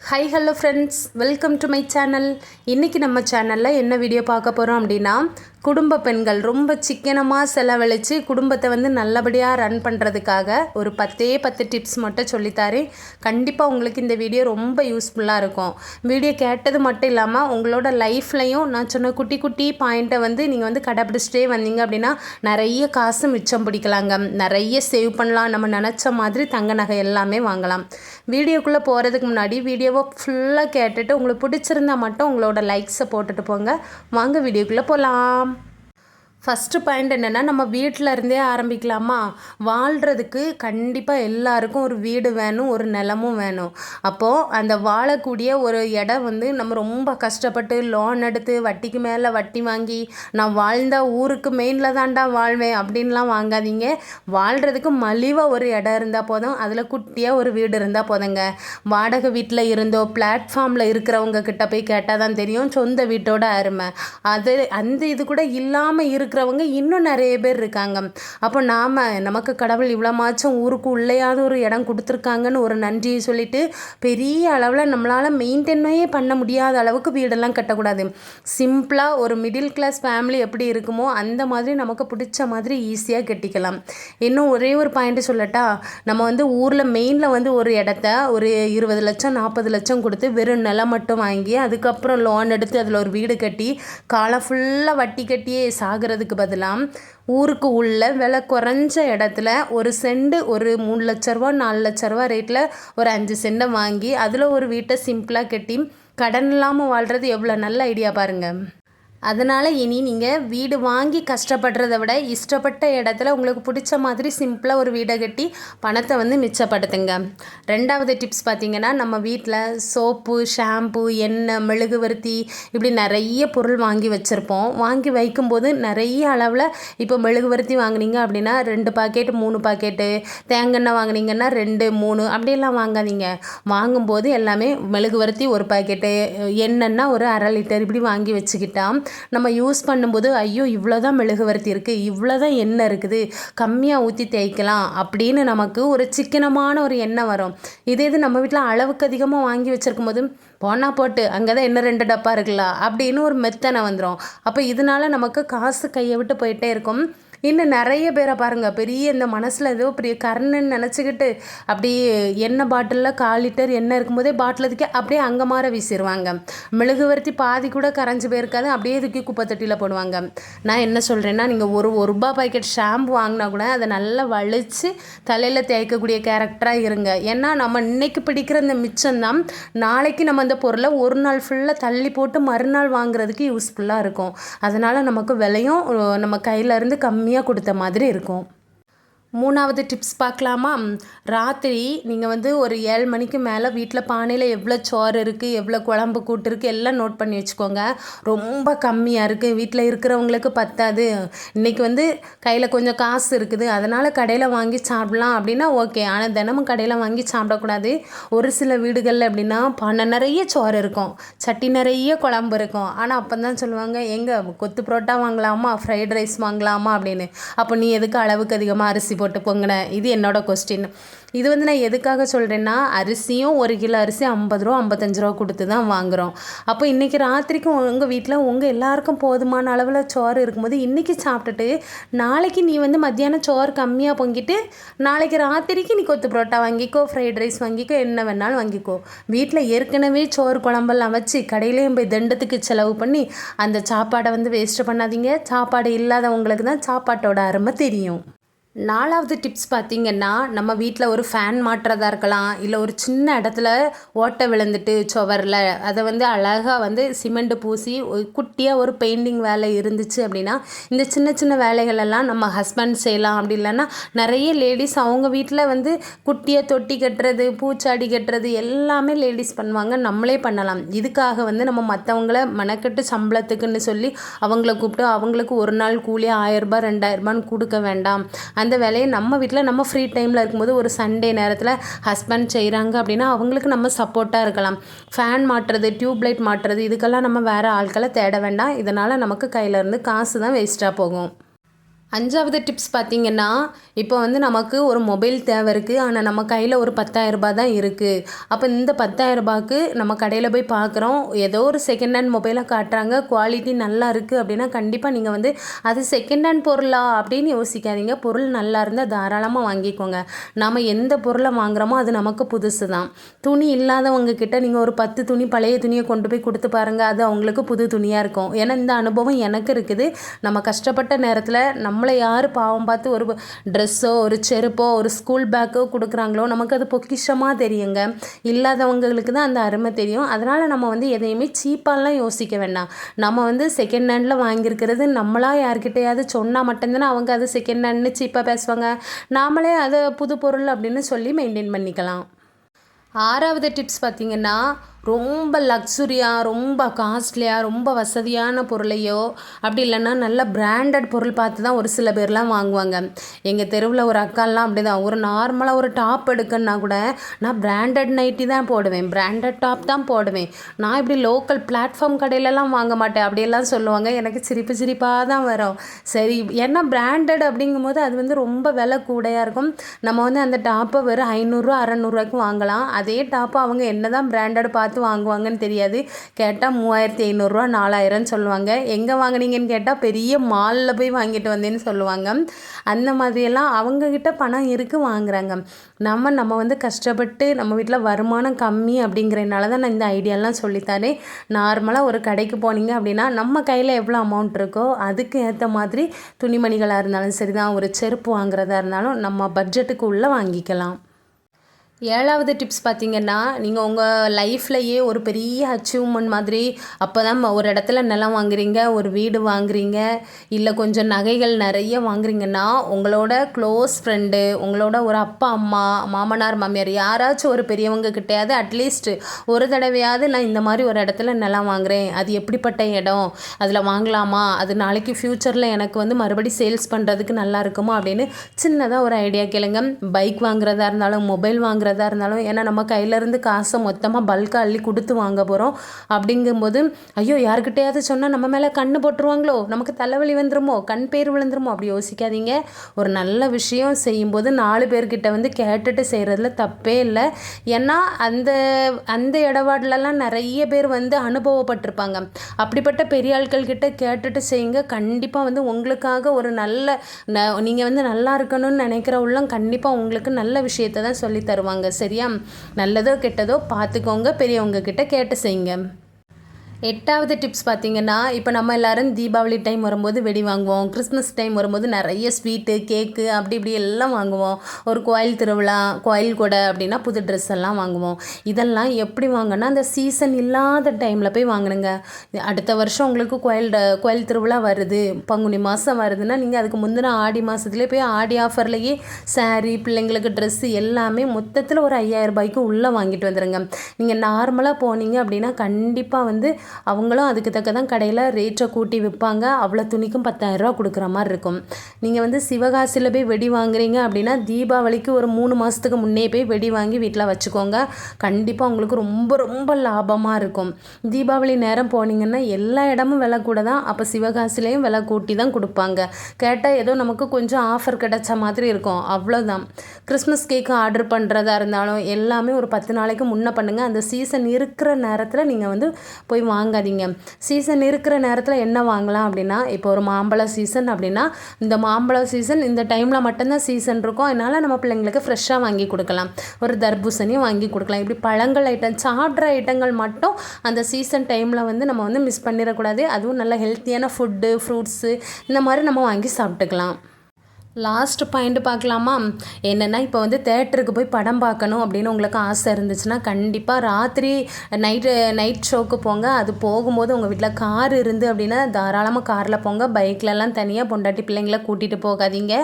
High hello friends, welcome to my channel. இன்றைக்கி நம்ம சேனலில் என்ன வீடியோ பார்க்க போகிறோம் அப்படின்னா, குடும்ப பெண்கள் ரொம்ப சிக்கனமாக செலவழித்து குடும்பத்தை நல்லபடியாக ரன் பண்ணுறதுக்காக ஒரு 10 டிப்ஸ் மட்டும் சொல்லித்தாரேன். கண்டிப்பாக உங்களுக்கு இந்த வீடியோ ரொம்ப யூஸ்ஃபுல்லாக இருக்கும். வீடியோ கேட்டது மட்டும் இல்லாமல் உங்களோட லைஃப்லையும் நான் சொன்ன குட்டி குட்டி பாயிண்ட்டை நீங்கள் கடைப்பிடிச்சிட்டே வந்தீங்க அப்படின்னா நிறைய காசு மிச்சம் பிடிக்கலாங்க, நிறைய சேவ் பண்ணலாம், நம்ம நினச்ச மாதிரி தங்க நகை எல்லாமே வாங்கலாம். வீடியோக்குள்ளே போகிறதுக்கு முன்னாடி வீடியோவை ஃபுல்லாக கேட்டுட்டு உங்களுக்கு பிடிச்சிருந்தா மட்டும் உங்களோட லைக்ஸை போட்டுட்டு போங்க. வாங்க வீடியோக்குள்ளே போகலாம். ஃபஸ்ட்டு பாயிண்ட் என்னென்னா, நம்ம வீட்டில் இருந்தே ஆரம்பிக்கலாமா. வாழ்கிறதுக்கு கண்டிப்பாக எல்லாருக்கும் ஒரு வீடு வேணும், ஒரு நிலமும் வேணும். அப்போது அந்த வாழக்கூடிய ஒரு இடம் நம்ம ரொம்ப கஷ்டப்பட்டு லோன் எடுத்து வட்டிக்கு மேலே வட்டி வாங்கி நான் வாழ்ந்த ஊருக்கு மெயினில் தான்டா வாழ்வேன் அப்படின்லாம் வாங்காதீங்க. வாழ்கிறதுக்கு மலிவாக ஒரு இடம் இருந்தால் போதும், அதில் குட்டியாக ஒரு வீடு இருந்தால் போதுங்க. வாடகை வீட்டில் இருந்தோ பிளாட்ஃபார்மில் இருக்கிறவங்க கிட்ட போய் கேட்டால் தான் தெரியும் சொந்த வீட்டோட அருமை. அந்த இது கூட இல்லாமல் இருக்கிறவங்க இன்னும் நிறைய பேர் இருக்காங்க. அப்போ நமக்கு கடவுள் இவ்வளோமாச்சும் ஊருக்கு உள்ளேயாவது ஒரு இடம் கொடுத்துருக்காங்கன்னு ஒரு நன்றியை சொல்லிட்டு பெரிய அளவில் நம்மளால் மெயின்டைனே பண்ண முடியாத அளவுக்கு வீடெல்லாம் கட்டக்கூடாது. சிம்பிளாக ஒரு மிடில் கிளாஸ் ஃபேமிலி எப்படி இருக்குமோ அந்த மாதிரி நமக்கு பிடிச்ச மாதிரி ஈஸியாக கட்டிக்கலாம். இன்னும் ஒரே ஒரு பாயிண்ட் சொல்லட்டா, நம்ம ஊரில் மெயினில் ஒரு இடத்த ஒரு 20 லட்சம் 40 லட்சம் கொடுத்து வெறும் நிலம் மட்டும் வாங்கி அதுக்கப்புறம் லோன் எடுத்து அதில் ஒரு வீடு கட்டி காலம் ஃபுல்லாக வட்டி கட்டியே சாகிறதுக்கு பதிலாக ஊருக்கு உள்ள விலை குறைஞ்ச இடத்துல ஒரு செண்டு ஒரு 3 லட்ச ரூபா 4 லட்ச ரூபா ரேட்டில் ஒரு 5 சென்டை வாங்கி அதில் ஒரு வீட்டை சிம்பிளாக கட்டி கடன் இல்லாமல் வாழ்கிறது எவ்வளோ நல்ல ஐடியா பாருங்கள். அதனால் இனி நீங்கள் வீடு வாங்கி கஷ்டப்படுறத விட இஷ்டப்பட்ட இடத்துல உங்களுக்கு பிடிச்ச மாதிரி சிம்பிளாக ஒரு வீடை கட்டி பணத்தை மிச்சப்படுத்துங்க. 2வது டிப்ஸ் பார்த்திங்கன்னா, நம்ம வீட்டில் சோப்பு, ஷாம்பு, எண்ணெய், மெழுகுவர்த்தி இப்படி நிறைய பொருள் வாங்கி வச்சுருப்போம். வாங்கி வைக்கும்போது நிறைய அளவில் இப்போ மெழுகுவர்த்தி வாங்கினீங்க அப்படின்னா 2 பாக்கெட்டு 3 பாக்கெட்டு, தேங்காய் வாங்கினீங்கன்னா 2 3 அப்படியெல்லாம் வாங்காதீங்க. வாங்கும்போது எல்லாமே மெழுகுவர்த்தி 1 பாக்கெட்டு, எண்ணெய்னா ஒரு 1/2 லிட்டர் இப்படி வாங்கி வச்சுக்கிட்டா நம்ம யூஸ் பண்ணும்போது ஐயோ இவ்வளோதான் மெழுகுவர்த்தி இருக்குது, இவ்வளோதான் எண்ணெய் இருக்குது, கம்மியாக ஊற்றி தேய்க்கலாம் அப்படின்னு நமக்கு ஒரு சிக்கனமான ஒரு எண்ணெய் வரும். இது நம்ம வீட்டில் அளவுக்கு அதிகமாக வாங்கி வச்சுருக்கும் போது போனால் போட்டு அங்கே தான் என்ன 2 டப்பா இருக்குல்ல அப்படின்னு ஒரு மெத்தனை வந்துடும். அப்போ இதனால நமக்கு காசு கையை விட்டு போயிட்டே இருக்கும். இன்னும் நிறைய பேரை பாருங்கள், பெரிய இந்த மனசில் ஏதோ பெரிய கர்ணன்னு நினச்சிக்கிட்டு அப்படியே எண்ணெய் பாட்டிலில் 1/4 லிட்டர் எண்ணெய் இருக்கும்போதே பாட்டில் தூக்கி அப்படியே அங்கே மாற வீசிடுவாங்க. மெழுகுவர்த்தி பாதி கூட கரைஞ்சி போயிருக்காது, அப்படியே தூக்கி குப்பை தொட்டியில் போடுவாங்க. நான் என்ன சொல்கிறேன்னா, நீங்கள் ஒரு ரூபா பாக்கெட் ஷாம்பு வாங்கினா கூட அதை நல்லா வலித்து தலையில் தேய்க்கக்கூடிய கேரக்டராக இருங்க. ஏன்னா நம்ம இன்றைக்கி பிடிக்கிற இந்த மிச்சம்தான் நாளைக்கு நம்ம அந்த பொருளை ஒரு நாள் ஃபுல்லாக தள்ளி போட்டு மறுநாள் வாங்குறதுக்கு யூஸ்ஃபுல்லாக இருக்கும். அதனால் நமக்கு விலையும் நம்ம கையிலேருந்து கம்மியாக கொடுத்த மாதிரி இருக்கும். 3வது டிப்ஸ் பார்க்கலாமா. ராத்திரி நீங்கள் ஒரு 7 மணிக்கு மேலே வீட்டில் பானையில் எவ்வளோ சோறு இருக்குது, எவ்வளோ குழம்பு கூட்டு இருக்குது எல்லாம் நோட் பண்ணி வச்சுக்கோங்க. ரொம்ப கம்மியாக இருக்குது, வீட்டில் இருக்கிறவங்களுக்கு பத்தாது, இன்றைக்கி கையில் கொஞ்சம் காசு இருக்குது அதனால் கடையில் வாங்கி சாப்பிடலாம் அப்படின்னா ஓகே. ஆனால் தினமும் கடையில் வாங்கி சாப்பிடக்கூடாது. ஒரு சில வீடுகளில் எப்படின்னா பானை நிறைய சோறு இருக்கும், சட்டி நிறைய குழம்பு இருக்கும். ஆனால் அப்போ தான் சொல்லுவாங்க, எங்கே கொத்து புரோட்டா வாங்கலாமா, ஃப்ரைட் ரைஸ் வாங்கலாமா அப்படின்னு. அப்போ நீ எதுக்கு அளவுக்கு அதிகமாக அரிசி போட்டு பொங்கின? இது என்னோட கொஸ்டின். இது நான் எதுக்காக சொல்கிறேன்னா, அரிசியும் 1 கிலோ அரிசி 50 ரூபா 55 ரூபா கொடுத்து தான் வாங்குகிறோம். அப்போ இன்றைக்கி ராத்திரிக்கு உங்கள் வீட்டில் உங்கள் எல்லாருக்கும் போதுமான அளவில் சோறு இருக்கும்போது இன்றைக்கி சாப்பிட்டுட்டு நாளைக்கு நீ மத்தியானம் சோறு கம்மியாக பொங்கிட்டு நாளைக்கு ராத்திரிக்கு நீ கொத்து புரோட்டா வாங்கிக்கோ, ஃப்ரைட் ரைஸ் வாங்கிக்கோ, என்ன வேணாலும் வாங்கிக்கோ. வீட்டில் ஏற்கனவே சோறு குழம்பெல்லாம் வச்சு கடையிலேயும் போய் தண்டத்துக்கு செலவு பண்ணி அந்த சாப்பாடை வேஸ்ட்டு பண்ணாதீங்க. சாப்பாடு இல்லாதவங்களுக்கு தான் சாப்பாட்டோட அருமை தெரியும். 4வது டிப்ஸ் பார்த்திங்கன்னா, நம்ம வீட்டில் ஒரு ஃபேன் மாட்டுறதா இருக்கலாம், இல்லை ஒரு சின்ன இடத்துல ஓட்டை விழுந்துட்டு சுவரில் அதை அழகாக சிமெண்ட் பூசி குட்டியாக ஒரு பெயிண்டிங் வேலை இருந்துச்சு அப்படின்னா இந்த சின்ன சின்ன வேலைகளெல்லாம் நம்ம ஹஸ்பண்ட் செய்யலாம். அப்படி இல்லைன்னா நிறைய லேடிஸ் அவங்க வீட்டில் குட்டியாக தொட்டி கட்டுறது, பூச்சாடி கட்டுறது எல்லாமே லேடிஸ் பண்ணுவாங்க, நம்மளே பண்ணலாம். இதுக்காக நம்ம மற்றவங்கள மெனக்கெட்டு சம்பளத்துக்குன்னு சொல்லி அவங்கள கூப்பிட்டு அவங்களுக்கு ஒரு நாள் கூலி 1000 ரூபாய் 2000 ரூபான்னு கொடுக்க வேண்டாம். அந்த வேலையை நம்ம வீட்டில் நம்ம ஃப்ரீ டைமில் இருக்கும்போது ஒரு சண்டே நேரத்தில் ஹஸ்பண்ட் செய்கிறாங்க அப்படின்னா அவங்களுக்கு நம்ம சப்போர்ட்டாக இருக்கலாம். ஃபேன் மாட்டுறது, டியூப்லைட் மாட்டுறது இதுக்கெல்லாம் நம்ம வேறு ஆட்களை தேட வேண்டாம். இதனால் நமக்கு கையிலேருந்து காசு தான் வேஸ்ட்டாக போகும். 5வது டிப்ஸ் பார்த்திங்கன்னா, இப்போ வந்து நமக்கு ஒரு மொபைல் தேவை இருக்குது. ஆனால் நம்ம கையில் ஒரு 10,000 தான் இருக்குது. அப்போ இந்த 10,000க்கு நம்ம கடையில் போய் பார்க்குறோம். ஏதோ ஒரு செகண்ட் ஹேண்ட் மொபைலை காட்டுறாங்க. குவாலிட்டி நல்லா இருக்குது அப்படின்னா கண்டிப்பாக நீங்கள் வந்து அது செகண்ட் ஹேண்ட் பொருளா அப்படின்னு யோசிக்காதீங்க. பொருள் நல்லா இருந்தால் தாராளமாக வாங்கிக்கோங்க. நாம் எந்த பொருளை வாங்குகிறோமோ அது நமக்கு புதுசு தான். துணி இல்லாதவங்க கிட்ட நீங்கள் ஒரு 10 துணி பழைய துணியை கொண்டு போய் கொடுத்து பாருங்கள். அது அவங்களுக்கு புது துணியாக இருக்கும். ஏன்னா இந்த அனுபவம் எனக்கு இருக்குது. நம்ம கஷ்டப்பட்ட நேரத்தில் நம்மளை யார் பாவம் பார்த்து ஒரு ட்ரெஸ்ஸோ ஒரு செருப்போ ஒரு ஸ்கூல் பேக்கோ கொடுக்குறாங்களோ நமக்கு அது பொக்கிஷமாக தெரியுங்க. இல்லாதவங்களுக்கு தான் அந்த அருமை தெரியும். அதனால் நம்ம வந்து எதையுமே சீப்பாலாம் யோசிக்க வேண்டாம். நம்ம வந்து செகண்ட் ஹேண்டில் வாங்கியிருக்கிறது நம்மளாக யார்கிட்டையாவது சொன்னால் மட்டும்தானே அவங்க அது செகண்ட் ஹேண்ட்னு சீப்பாக பேசுவாங்க. நாமளே அதை புது பொருள் அப்படின்னு சொல்லி மெயின்டைன் பண்ணிக்கலாம். 6வது டிப்ஸ் பார்த்திங்கன்னா, ரொம்ப லக்ஸுரியாக ரொம்ப காஸ்ட்லியாக ரொம்ப வசதியான பொருளையோ அப்படி இல்லைன்னா நல்ல பிராண்டட் பொருள் பார்த்து தான் ஒரு சில பேர்லாம் வாங்குவாங்க. எங்கள் தெருவில் ஒரு அக்காலாம் அப்படி தான். ஒரு நார்மலாக ஒரு டாப் எடுக்கணுன்னா கூட நான் பிராண்டட் நைட்டி தான் போடுவேன், பிராண்டட் டாப் தான் போடுவேன். நான் இப்படி லோக்கல் பிளாட்ஃபார்ம் கடையிலலாம் வாங்க மாட்டேன் அப்படியெல்லாம் சொல்லுவாங்க. எனக்கு சிரிப்பாக தான் வரும். சரி, ஏன்னா பிராண்டட் அப்படிங்கும்போது அது வந்து ரொம்ப விலை கூடையாக இருக்கும். நம்ம வந்து அந்த டாப்பை வெறும் 500 600 வாங்கலாம். அதே டாப்பை அவங்க என்ன தான் பிராண்டட் பார்த்து வாங்குவாங்கன்னு தெரியாது. கேட்டால் 3500 4000 சொல்லுவாங்க. எங்கே வாங்கினீங்கன்னு கேட்டால் பெரிய மாலில் போய் வாங்கிட்டு வந்தேன்னு சொல்லுவாங்க. அந்த மாதிரியெல்லாம் அவங்கக்கிட்ட பணம் இருக்குது வாங்குறாங்க. நம்ம வந்து கஷ்டப்பட்டு நம்ம வீட்டில் வருமானம் கம்மி அப்படிங்கிறனால தான் நான் இந்த ஐடியாலாம் சொல்லித்தாரேன். நார்மலாக ஒரு கடைக்கு போனீங்க அப்படின்னா நம்ம கையில் எவ்வளோ அமௌண்ட் இருக்கோ அதுக்கு ஏற்ற மாதிரி துணிமணிகளாக இருந்தாலும் சரி தான், ஒரு செருப்பு வாங்குறதா இருந்தாலும் நம்ம பட்ஜெட்டுக்கு உள்ளே வாங்கிக்கலாம். 7வது டிப்ஸ் பார்த்திங்கன்னா, நீங்கள் உங்கள் லைஃப்லையே ஒரு பெரிய அச்சீவ்மெண்ட் மாதிரி அப்போ தான் ஒரு இடத்துல நிலம் வாங்குறீங்க, ஒரு வீடு வாங்குறீங்க, இல்லை கொஞ்சம் நகைகள் நிறைய வாங்குறீங்கன்னா உங்களோட க்ளோஸ் ஃப்ரெண்டு, உங்களோட ஒரு அப்பா அம்மா மாமனார் மாமியார் யாராச்சும் ஒரு பெரியவங்க கிட்டையாவது அட்லீஸ்ட் ஒரு தடவையாவது நான் இந்த மாதிரி ஒரு இடத்துல நிலம் வாங்குகிறேன், அது எப்படிப்பட்ட இடம், அதில் வாங்கலாமா, அது நாளைக்கு ஃப்யூச்சரில் எனக்கு வந்து மறுபடி சேல்ஸ் பண்ணுறதுக்கு நல்லா இருக்குமா அப்படின்னு சின்னதாக ஒரு ஐடியா கேளுங்க. பைக் வாங்குறதா இருந்தாலும் மொபைல் வாங்குறதா இருந்தாலும், ஏன்னா நம்ம கையிலேருந்து காசை மொத்தமாக பல்காக அள்ளி கொடுத்து வாங்க போகிறோம். அப்படிங்கும்போது ஐயோ யார்கிட்டையாவது சொன்னால் நம்ம மேலே கண்ணு போட்டுருவாங்களோ, நமக்கு தலைவலி வந்துருமோ, கண் பேர் விழுந்துருமோ அப்படி யோசிக்காதீங்க. ஒரு நல்ல விஷயம் செய்யும்போது 4 பேர்கிட்ட வந்து கேட்டுட்டு செய்கிறதுல தப்பே இல்லை. ஏன்னா அந்த அந்த இடவாடலெல்லாம் நிறைய பேர் வந்து அனுபவப்பட்டிருப்பாங்க. அப்படிப்பட்ட பெரிய ஆட்கள் கிட்ட கேட்டுட்டு செய்யுங்க. கண்டிப்பாக வந்து உங்களுக்காக ஒரு நல்ல நீங்கள் வந்து நல்லா இருக்கணும்னு நினைக்கிற உள்ளம் கண்டிப்பாக உங்களுக்கு நல்ல விஷயத்தை தான் சொல்லி தருவாங்க. சரியா? நல்லதோ கெட்டதோ பார்த்துக்கோங்க, பெரியவங்க கிட்ட கேட்டு செய்யுங்க. 8வது டிப்ஸ் பார்த்திங்கன்னா, இப்போ நம்ம எல்லோரும் தீபாவளி டைம் வரும்போது வெடி வாங்குவோம், கிறிஸ்மஸ் டைம் வரும்போது நிறைய ஸ்வீட்டு கேக்கு அப்படி இப்படி எல்லாம் வாங்குவோம். ஒரு கோயில் திருவிழா கோயில் கொடை அப்படின்னா புது ட்ரெஸ் எல்லாம் வாங்குவோம். இதெல்லாம் எப்படி வாங்கினா அந்த சீசன் இல்லாத டைமில் போய் வாங்கினுங்க. அடுத்த வருஷம் உங்களுக்கு கோயில் திருவிழா வருது, பங்குனி மாதம் வருதுன்னா நீங்கள் அதுக்கு முந்தின ஆடி மாதத்துலேயே போய் ஆடி ஆஃபர்லேயே சாரீ பிள்ளைங்களுக்கு ட்ரெஸ்ஸு எல்லாமே மொத்தத்தில் ஒரு 5000 உள்ளே வாங்கிட்டு வந்துடுங்க. நீங்கள் நார்மலாக போனீங்க அப்படின்னா கண்டிப்பாக வந்து அவங்களும் அதுக்கு தக்க தான் கடையில் ரேட்டை கூட்டி விற்பாங்க. அவ்வளோ துணிக்கும் 10,000 கொடுக்குற மாதிரி இருக்கும். நீங்கள் வந்து சிவகாசியில் போய் வெடி வாங்குறீங்க அப்படின்னா தீபாவளிக்கு ஒரு 3 மாதத்துக்கு முன்னே போய் வெடி வாங்கி வீட்டில் வச்சுக்கோங்க. கண்டிப்பாக உங்களுக்கு ரொம்ப ரொம்ப லாபமாக இருக்கும். தீபாவளி நேரம் போனீங்கன்னா எல்லா இடமும் விலை கூட தான். அப்போ சிவகாசிலையும் விலை கூட்டி தான் கொடுப்பாங்க. கேட்டால் ஏதோ நமக்கு கொஞ்சம் ஆஃபர் கிடைச்ச மாதிரி இருக்கும், அவ்வளோதான். கிறிஸ்மஸ் கேக்கு ஆர்டர் பண்ணுறதா இருந்தாலும் எல்லாமே ஒரு 10 நாளைக்கு முன்னே பண்ணுங்கள். அந்த சீசன் இருக்கிற நேரத்தில் நீங்கள் வந்து போய் வாங்காதீங்க. சீசன் இருக்கிற நேரத்தில் என்ன வாங்கலாம் அப்படின்னா, இப்போ ஒரு மாம்பழ சீசன் அப்படின்னா இந்த மாம்பழ சீசன் இந்த டைமில் மட்டும்தான் சீசன் இருக்கும். அதனால் நம்ம பிள்ளைங்களுக்கு ஃப்ரெஷ்ஷாக வாங்கி கொடுக்கலாம். ஒரு தர்பூசணியும் வாங்கி கொடுக்கலாம். இப்படி பழங்கள் ஐட்டம் சாப்பிட்ற ஐட்டங்கள் மட்டும் அந்த சீசன் டைமில் வந்து நம்ம வந்து மிஸ் பண்ணிடக்கூடாது. அதுவும் நல்ல ஹெல்த்தியான ஃபுட்டு ஃப்ரூட்ஸு இந்த மாதிரி நம்ம வாங்கி சாப்பிட்டுக்கலாம். லாஸ்ட் பாயிண்ட் பார்க்கலாமா? என்னென்னா, இப்போ வந்து தேட்டருக்கு போய் படம் பார்க்கணும் அப்படின்னு உங்களுக்கு ஆசை இருந்துச்சுன்னா கண்டிப்பாக ராத்திரி நைட் ஷோக்கு போங்க. அது போகும்போது உங்கள் வீட்டில் கார் இருந்து அப்படின்னா தாராளமாக காரில் போங்க. பைக்லலாம் தனியாக பொண்டாட்டி பிள்ளைங்கள கூட்டிகிட்டு போகாதீங்க.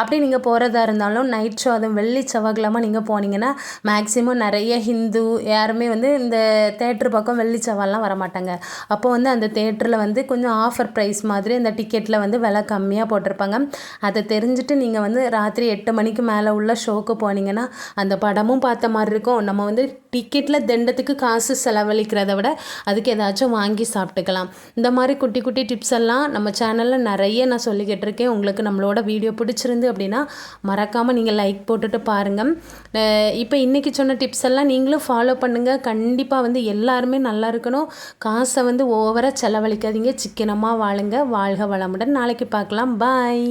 அப்படி நீங்கள் போகிறதா இருந்தாலும் நைட் ஷோ அதுவும் வெள்ளி செவ்வாய்க்கிழமை நீங்கள் போனீங்கன்னா மேக்ஸிமம் நிறைய ஹிந்து யாருமே வந்து இந்த தேட்டர் பக்கம் வெள்ளி செவ்வாய்லாம் வரமாட்டாங்க. அப்போ வந்து அந்த தேட்டரில் வந்து கொஞ்சம் ஆஃபர் ப்ரைஸ் மாதிரி அந்த டிக்கெட்டில் வந்து விலை கம்மியாக போட்டிருப்பாங்க. அதை முடிஞ்சிட்டு நீங்கள் வந்து ராத்திரி 8 மணிக்கு மேலே உள்ள ஷோக்கு போனீங்கன்னா அந்த படமும் பார்த்த மாதிரி இருக்கும். நம்ம வந்து டிக்கெட்டில் தண்டத்துக்கு காசு செலவழிக்கிறத விட அதுக்கு ஏதாச்சும் வாங்கி சாப்பிட்டுக்கலாம். இந்த மாதிரி குட்டி குட்டி டிப்ஸ் எல்லாம் நம்ம சேனலில் நிறைய நான் சொல்லிக்கிட்டு இருக்கேன். உங்களுக்கு நம்மளோட வீடியோ பிடிச்சிருந்து அப்படின்னா மறக்காமல் நீங்கள் லைக் போட்டுட்டு பாருங்கள். இப்போ இன்றைக்கி சொன்ன டிப்ஸ் எல்லாம் நீங்களும் ஃபாலோ பண்ணுங்கள். கண்டிப்பாக வந்து எல்லாருமே நல்லா இருக்கணும். காசை வந்து ஓவராக செலவழிக்காதீங்க. சிக்கனமாக வாழுங்க. வாழ்க வளமுடன். நாளைக்கு பார்க்கலாம். பாய்.